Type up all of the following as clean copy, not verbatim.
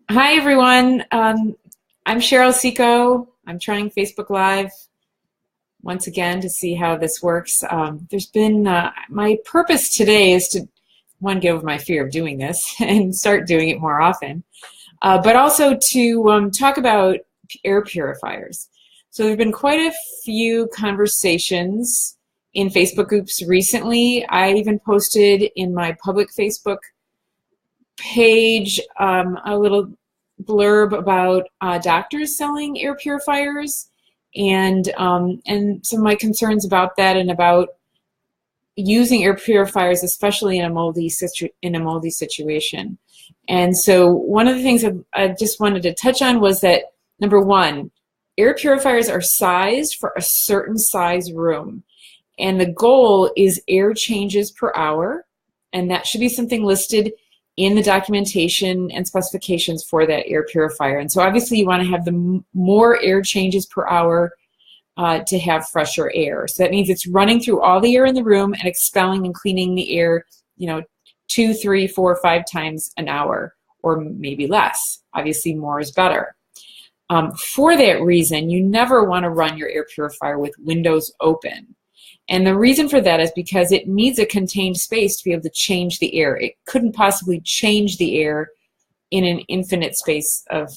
Hi, everyone. I'm Cheryl Seco. I'm trying Facebook Live once again to see how this works. My purpose today is to, one, get over my fear of doing this and start doing it more often, but also to talk about air purifiers. So there have been quite a few conversations in Facebook groups recently. I even posted in my public Facebook page a little blurb about doctors selling air purifiers and some of my concerns about that and about using air purifiers, especially in a moldy situation. And so one of the things I just wanted to touch on was that, number one, air purifiers are sized for a certain size room. And the goal is air changes per hour, and that should be something listed in the documentation and specifications for that air purifier. And so obviously you want to have the more air changes per hour to have fresher air. So that means it's running through all the air in the room and expelling and cleaning the air, 2, 3, 4, 5 times an hour, or maybe less. Obviously more is better. For that reason, you never want to run your air purifier with windows open. And the reason for that is because it needs a contained space to be able to change the air. It couldn't possibly change the air in an infinite space of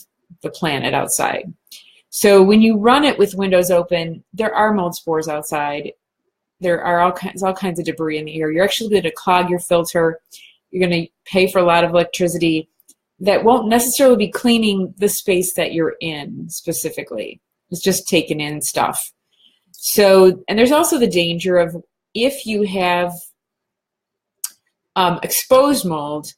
the planet outside. So when you run it with windows open, there are mold spores outside. There are all kinds of debris in the air. You're actually going to clog your filter. You're going to pay for a lot of electricity that won't necessarily be cleaning the space that you're in specifically. It's just taking in stuff. So, and there's also the danger of, if you have exposed mold,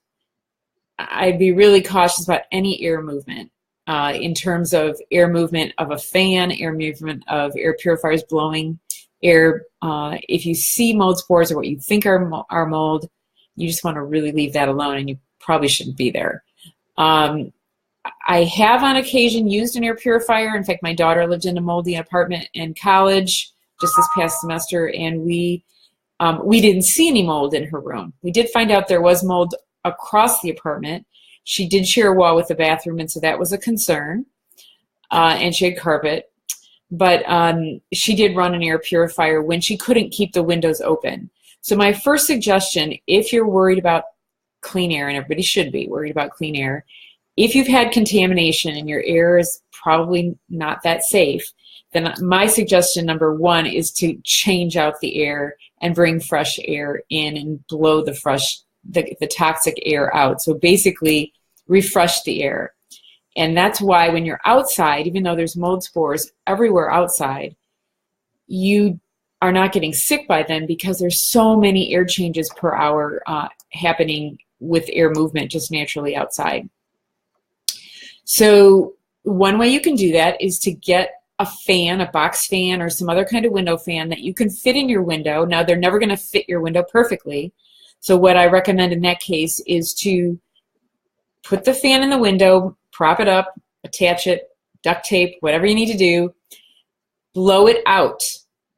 I'd be really cautious about any air movement in terms of air movement of a fan, air movement of air purifiers blowing air. If you see mold spores or what you think are mold, you just want to really leave that alone, and you probably shouldn't be there. I have on occasion used an air purifier. In fact, my daughter lived in a moldy apartment in college just this past semester, and we didn't see any mold in her room. We did find out there was mold across the apartment. She did share a wall with the bathroom, and so that was a concern. And she had carpet. But she did run an air purifier when she couldn't keep the windows open. So my first suggestion, if you're worried about clean air, and everybody should be worried about clean air, if you've had contamination and your air is probably not that safe, then my suggestion, number one, is to change out the air and bring fresh air in and blow the toxic air out. So basically refresh the air. And that's why when you're outside, even though there's mold spores everywhere outside, you are not getting sick by them because there's so many air changes per hour happening with air movement just naturally outside. So one way you can do that is to get a fan, a box fan, or some other kind of window fan that you can fit in your window. Now, they're never going to fit your window perfectly. So what I recommend in that case is to put the fan in the window, prop it up, attach it, duct tape, whatever you need to do, blow it out.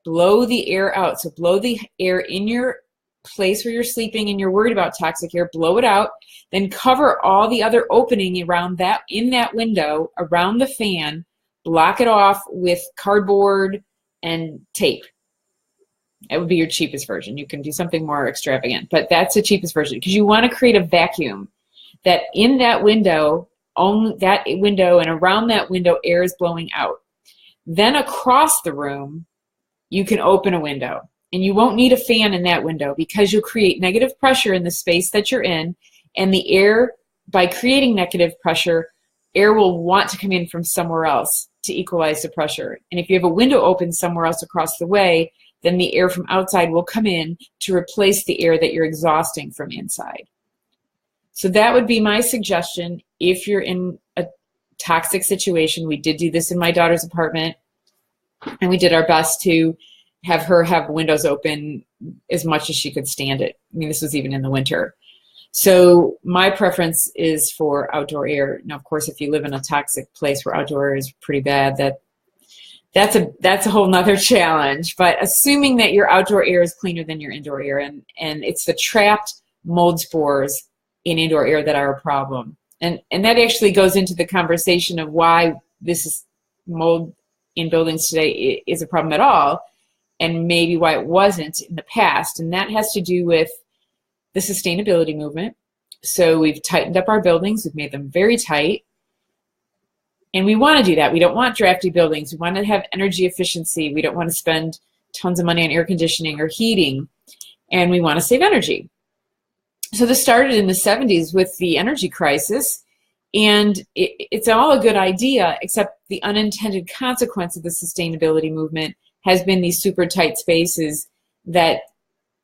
Blow the air out. So blow the air in your place where you're sleeping and you're worried about toxic air, blow it out, then cover all the other opening around that, in that window, around the fan, block it off with cardboard and tape. That would be your cheapest version. You can do something more extravagant, but that's the cheapest version, because you want to create a vacuum that in that window, on that window and around that window, air is blowing out. Then across the room, you can open a window. And you won't need a fan in that window because you'll create negative pressure in the space that you're in, and the air, by creating negative pressure, air will want to come in from somewhere else to equalize the pressure. And if you have a window open somewhere else across the way, then the air from outside will come in to replace the air that you're exhausting from inside. So that would be my suggestion if you're in a toxic situation. We did do this in my daughter's apartment, and we did our best to have her have windows open as much as she could stand it. I mean, this was even in the winter. So my preference is for outdoor air. Now, of course, if you live in a toxic place where outdoor air is pretty bad, that's a whole nother challenge. But assuming that your outdoor air is cleaner than your indoor air, and it's the trapped mold spores in indoor air that are a problem. And that actually goes into the conversation of why this is mold in buildings today is a problem at all, and maybe why it wasn't in the past. And that has to do with the sustainability movement. So we've tightened up our buildings, we've made them very tight. And we want to do that. We don't want drafty buildings. We want to have energy efficiency. We don't want to spend tons of money on air conditioning or heating. And we want to save energy. So this started in the 70s with the energy crisis. And it's all a good idea, except the unintended consequence of the sustainability movement has been these super tight spaces that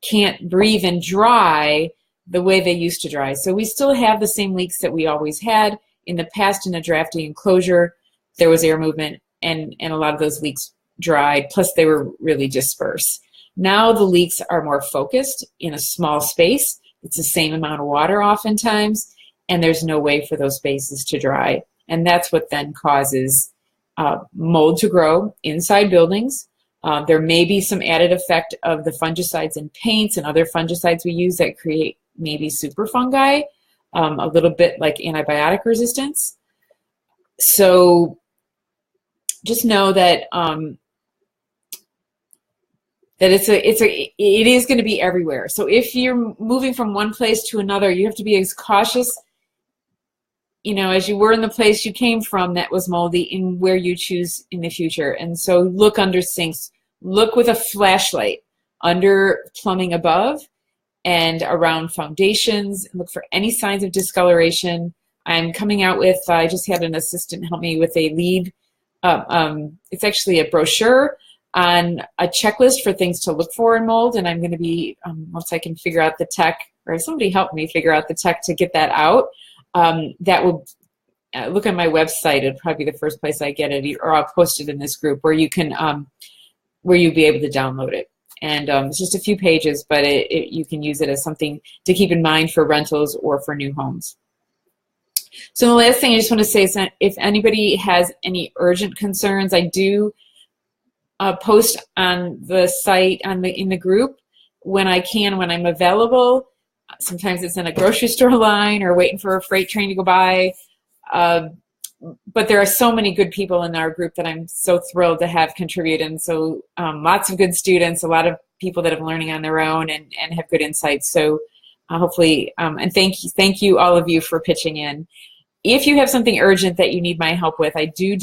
can't breathe and dry the way they used to dry. So we still have the same leaks that we always had. In the past, in a drafty enclosure, there was air movement, and a lot of those leaks dried, plus they were really dispersed. Now the leaks are more focused in a small space. It's the same amount of water oftentimes, and there's no way for those spaces to dry. And that's what then causes mold to grow inside buildings. There may be some added effect of the fungicides and paints and other fungicides we use that create maybe super fungi, a little bit like antibiotic resistance. So just know that that it is going to be everywhere. So if you're moving from one place to another, you have to be as cautious, as you were in the place you came from that was moldy, in where you choose in the future. And so look under sinks, look with a flashlight under plumbing above and around foundations, and look for any signs of discoloration. I'm coming out with, I just had an assistant help me with a lead. It's actually a brochure on a checklist for things to look for in mold. And I'm going to be, once I can figure out the tech, or somebody help me figure out the tech to get that out, that will look on my website. It'd probably be the first place I get it, or I'll post it in this group where you can, where you'll be able to download it. And it's just a few pages, but you can use it as something to keep in mind for rentals or for new homes. So the last thing I just want to say is that if anybody has any urgent concerns, I do post on the site in the group when I can, when I'm available. Sometimes it's in a grocery store line or waiting for a freight train to go by. But there are so many good people in our group that I'm so thrilled to have contribute. And so lots of good students, a lot of people that are learning on their own and have good insights. So hopefully, and thank you all of you for pitching in. If you have something urgent that you need my help with, I do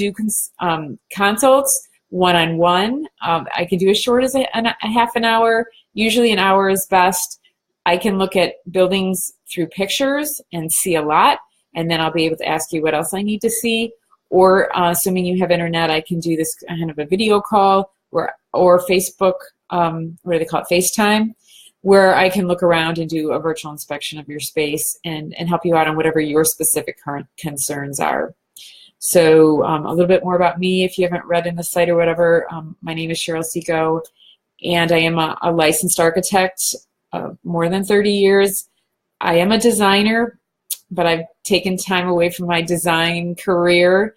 consults one-on-one. I can do as short as a half an hour. Usually an hour is best. I can look at buildings through pictures and see a lot, and then I'll be able to ask you what else I need to see. Or assuming you have internet, I can do this kind of a video call or Facebook, what do they call it, FaceTime, where I can look around and do a virtual inspection of your space and help you out on whatever your specific current concerns are. So a little bit more about me, if you haven't read in the site or whatever. My name is Cheryl Seco, and I am a licensed architect of more than 30 years. I am a designer, but I've taken time away from my design career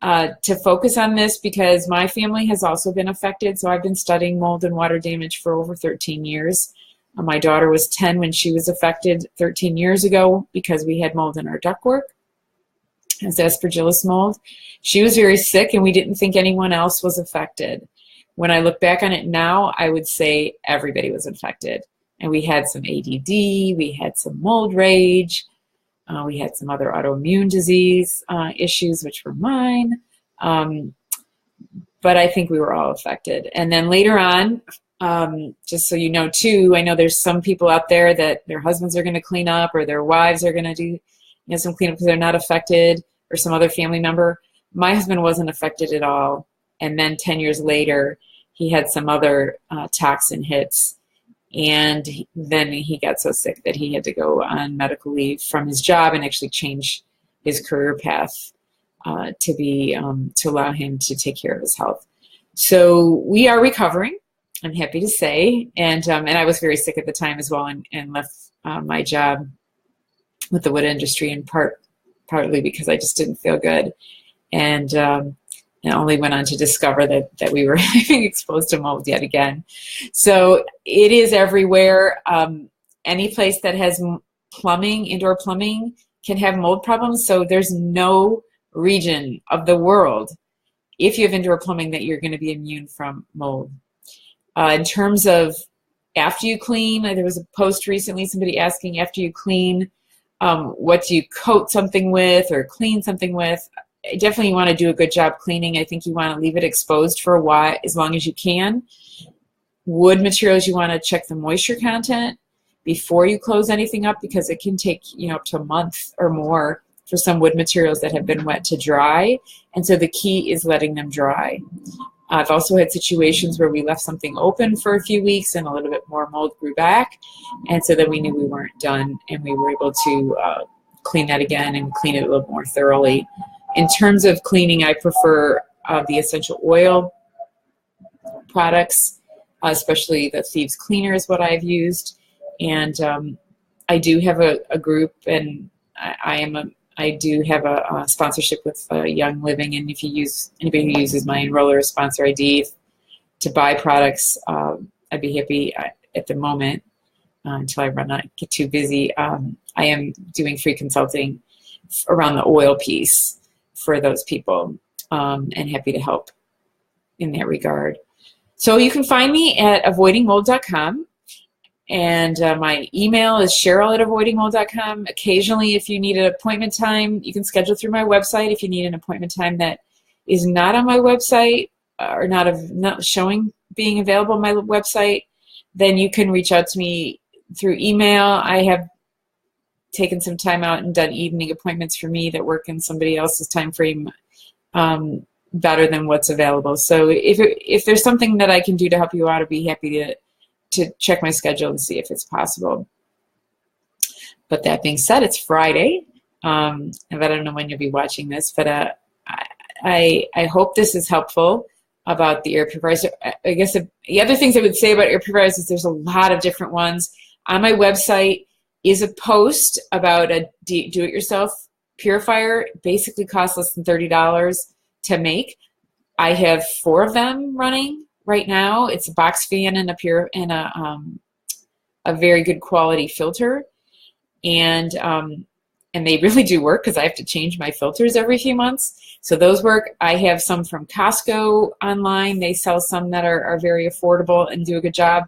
to focus on this because my family has also been affected. So I've been studying mold and water damage for over 13 years. My daughter was 10 when she was affected 13 years ago because we had mold in our ductwork. It was Aspergillus mold. She was very sick, and we didn't think anyone else was affected. When I look back on it now, I would say everybody was infected. And we had some ADD, we had some mold rage, we had some other autoimmune disease issues, which were mine. But I think we were all affected. And then later on, just so you know too, I know there's some people out there that their husbands are going to clean up, or their wives are going to do some cleanup because they're not affected, or some other family member. My husband wasn't affected at all. And then 10 years later, he had some other toxin hits. And then he got so sick that he had to go on medical leave from his job and actually change his career path to allow him to take care of his health. So we are recovering, I'm happy to say. And I was very sick at the time as well, and left my job with the wood industry in partly because I just didn't feel good. And only went on to discover that we were being exposed to mold yet again. So it is everywhere. Any place that has plumbing, indoor plumbing, can have mold problems. So there's no region of the world, if you have indoor plumbing, that you're going to be immune from mold. In terms of after you clean, there was a post recently, somebody asking, after you clean, what do you coat something with or clean something with? Definitely you want to do a good job cleaning. I think you want to leave it exposed for a while, as long as you can. Wood materials, you want to check the moisture content before you close anything up, because it can take up to a month or more for some wood materials that have been wet to dry. And so the key is letting them dry. I've also had situations where we left something open for a few weeks and a little bit more mold grew back. And so then we knew we weren't done, and we were able to clean that again and clean it a little more thoroughly. In terms of cleaning, I prefer the essential oil products, especially the Thieves Cleaner is what I've used. And I do have a group, and I do have a sponsorship with Young Living, and if you use, anybody who uses my enroller sponsor ID to buy products, I'd be happy at the moment until I get too busy. I am doing free consulting around the oil piece for those people, and happy to help in that regard. So you can find me at avoidingmold.com. And my email is cheryl@avoidingmold.com. Occasionally, if you need an appointment time, you can schedule through my website. If you need an appointment time that is not on my website or not showing being available on my website, then you can reach out to me through email. I have taken some time out and done evening appointments for me that work in somebody else's time frame better than what's available. So if there's something that I can do to help you out, I'd be happy to check my schedule and see if it's possible. But that being said, it's Friday, and I don't know when you'll be watching this, but I hope this is helpful about the air purifiers. I guess the other things I would say about air purifiers is there's a lot of different ones. On my website is a post about a do-it-yourself purifier. Basically costs less than $30 to make. I have 4 of them running right now. It's a box fan and a very good quality filter, and they really do work, because I have to change my filters every few months. So those work. I have some from Costco online. They sell some that are very affordable and do a good job.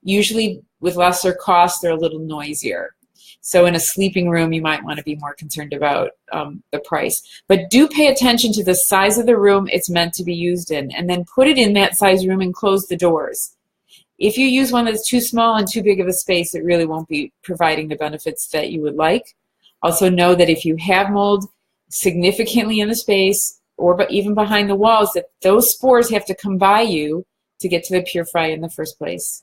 Usually with lesser cost, they're a little noisier. So in a sleeping room, you might want to be more concerned about the price. But do pay attention to the size of the room it's meant to be used in, and then put it in that size room and close the doors. If you use one that's too small and too big of a space, it really won't be providing the benefits that you would like. Also know that if you have mold significantly in the space, or even behind the walls, that those spores have to come by you to get to the purifier in the first place.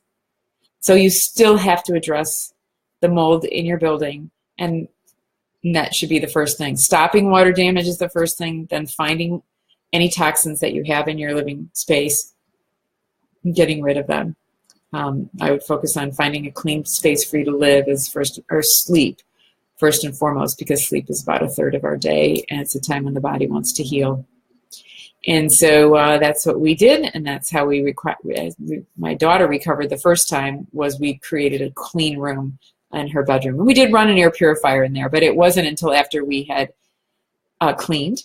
So you still have to address the mold in your building, and that should be the first thing. Stopping water damage is the first thing, then finding any toxins that you have in your living space and getting rid of them. I would focus on finding a clean space for you to live as first, or sleep first and foremost, because sleep is about 1/3 of our day, and it's a time when the body wants to heal. And so that's what we did, and that's how my daughter recovered the first time, was we created a clean room in her bedroom. And we did run an air purifier in there, but it wasn't until after we had cleaned.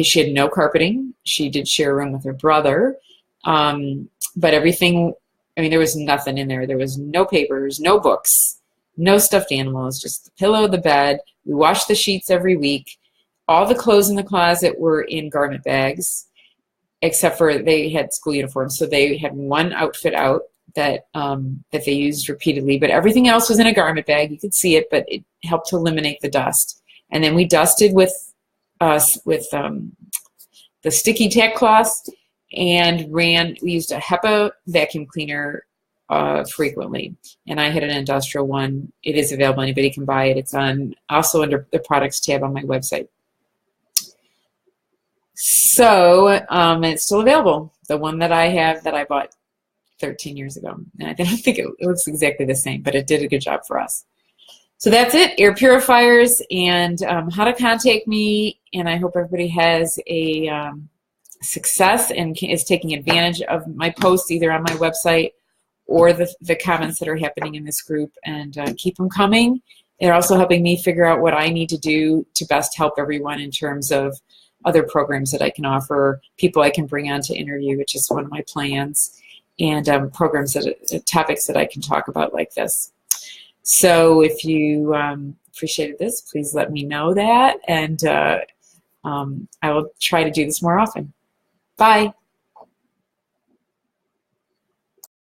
She had no carpeting. She did share a room with her brother, but everything, I mean, there was nothing in there. There was no papers, no books, no stuffed animals, just the pillow, the bed. We washed the sheets every week. All the clothes in the closet were in garment bags, except for they had school uniforms. So they had one outfit out that they used repeatedly, but everything else was in a garment bag. You could see it, but it helped to eliminate the dust. And then we dusted with the sticky tack cloths, and we used a HEPA vacuum cleaner frequently. And I had an industrial one. It is available. Anybody can buy it. It's also under the products tab on my website. So it's still available. The one that I have that I bought 13 years ago. And I don't think it looks exactly the same, but it did a good job for us. So that's it, air purifiers, and how to contact me. And I hope everybody has a success and is taking advantage of my posts, either on my website or the comments that are happening in this group, and keep them coming. They're also helping me figure out what I need to do to best help everyone in terms of other programs that I can offer, people I can bring on to interview, which is one of my plans, and programs topics that I can talk about like this. So if you appreciated this, please let me know that, and I will try to do this more often. Bye.